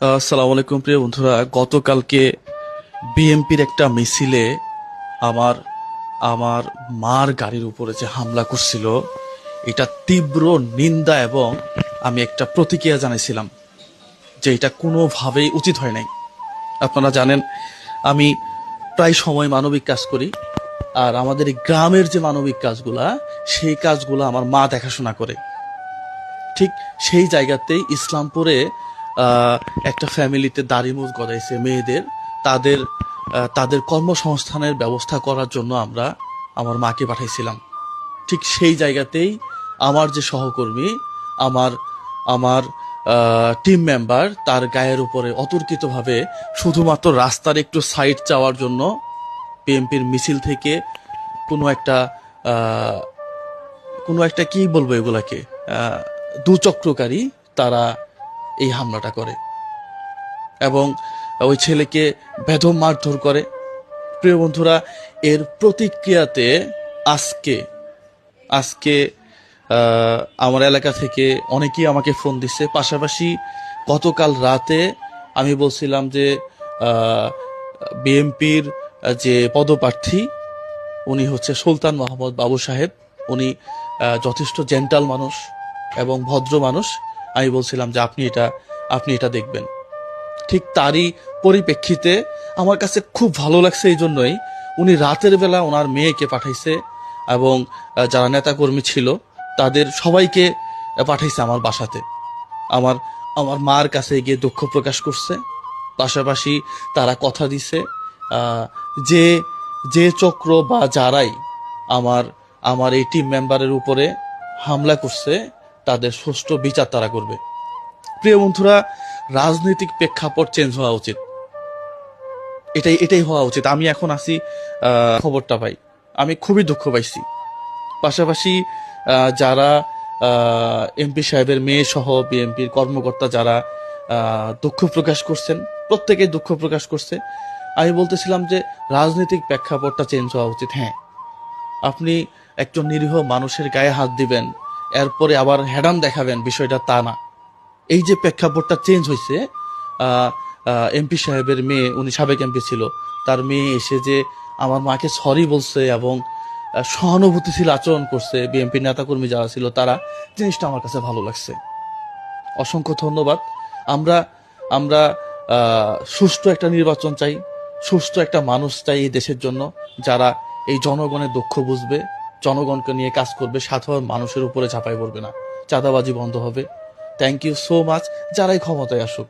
আসসালামু আলাইকুম প্রিয় বন্ধুরা। গতকালকে বিএমপির একটা মিছিলে আমার আমার মার গাড়ির উপরে যে হামলা করছিল, এটা তীব্র নিন্দা এবং আমি একটা প্রতিক্রিয়া জানাইছিলাম যে এটা কোনোভাবেই উচিত হয় নাই। আপনারা জানেন আমি প্রায় সময় মানবিক কাজ করি, আর আমাদের এই গ্রামের যে মানবিক কাজগুলা, সেই কাজগুলো আমার মা দেখাশোনা করে। ঠিক সেই জায়গাতেই ইসলামপুরে আহ, একটা ফ্যামিলিতে দাড়িমুছ গজাইছে মেয়েদের, তাদের তাদের কর্মসংস্থানের ব্যবস্থা করার জন্য আমরা আমার মাকে পাঠাইছিলাম। ঠিক সেই জায়গাতেই আমার যে সহকর্মী, আমার আমার টিম মেম্বার, তার গায়ের উপরে অতর্কিতভাবে শুধুমাত্র রাস্তার একটু সাইড চাওয়ার জন্য বিএনপির মিছিল থেকে কোনো একটা আহ, কোনো একটা কি বলবো এগুলাকে, আহ, দুচক্রকারী তারা এই হামলাটা করে এবং ওই ছেলেকে বেদম মারধর করে। প্রিয় বন্ধুরা, এর প্রতিক্রিয়াতে আজকে আজকে আমার এলাকা থেকে অনেকেই আমাকে ফোন দিচ্ছে। পাশাপাশি গতকাল রাতে আমি বলছিলাম যে বিএনপির যে পদপ্রার্থী, উনি হচ্ছে সুলতান মোহাম্মদ বাবু সাহেব। উনি যথেষ্ট জেন্টাল মানুষ এবং ভদ্র মানুষ। আমি বলছিলাম যে আপনি এটা দেখবেন। ঠিক তারই পরিপ্রেক্ষিতে আমার কাছে খুব ভালো লাগছে এই জন্যই, উনি রাতের বেলা ওনার মেয়েকে পাঠাইছে এবং যারা নেতাকর্মী ছিল তাদের সবাইকে পাঠাইছে আমার বাসাতে। আমার আমার মার কাছে গিয়ে দুঃখ প্রকাশ করছে। পাশাপাশি তারা কথা দিছে আহ, যে যে চক্র বা যারাই আমার আমার এই টিম মেম্বারের উপরে হামলা করছে, তাদের সুষ্ঠু বিচার তারা করবে। প্রিয় বন্ধুরা, রাজনৈতিক প্রেক্ষাপট চেঞ্জ হওয়া উচিত, এটাই এটাই হওয়া উচিত। আমি এখন আছি, খবরটা পাই, আমি খুবই দুঃখ পাইছি। পাশাপাশি যারা এমপি সাহেবের মেয়ে সহ বিএনপির কর্মকর্তা যারা দুঃখ প্রকাশ করছেন, প্রত্যেকেই দুঃখ প্রকাশ করছে। আমি বলতেছিলাম যে রাজনৈতিক প্রেক্ষাপটটা চেঞ্জ হওয়া উচিত। হ্যাঁ, আপনি একজন নিরীহ মানুষের গায়ে হাত দিবেন, এরপরে আবার হেডাম দেখাবেন, বিষয়টা তা না। এই যে প্রেক্ষাপটটা চেঞ্জ হয়েছে, এমপি সাহেবের মেয়ে, উনি সাবেক এমপি ছিল, তার মেয়ে এসে যে আমার মাকে সরি বলছে এবং সহানুভূতিশীল আচরণ করছে, বিএনপি নেতাকর্মী যারা ছিল তারা, জিনিসটা আমার কাছে ভালো লাগছে। অসংখ্য ধন্যবাদ। আমরা আমরা সুষ্ঠু একটা নির্বাচন চাই, সুষ্ঠু একটা মানুষ চাই এই দেশের জন্য, যারা এই জনগণের দুঃখ বুঝবে, জনগণকে নিয়ে কাজ করবে, সাধারণ মানুষের উপরে ঝাঁপাই পড়বে না, চাঁদাবাজি বন্ধ হবে। Thank you so much. যারাই ক্ষমতায় আসুক,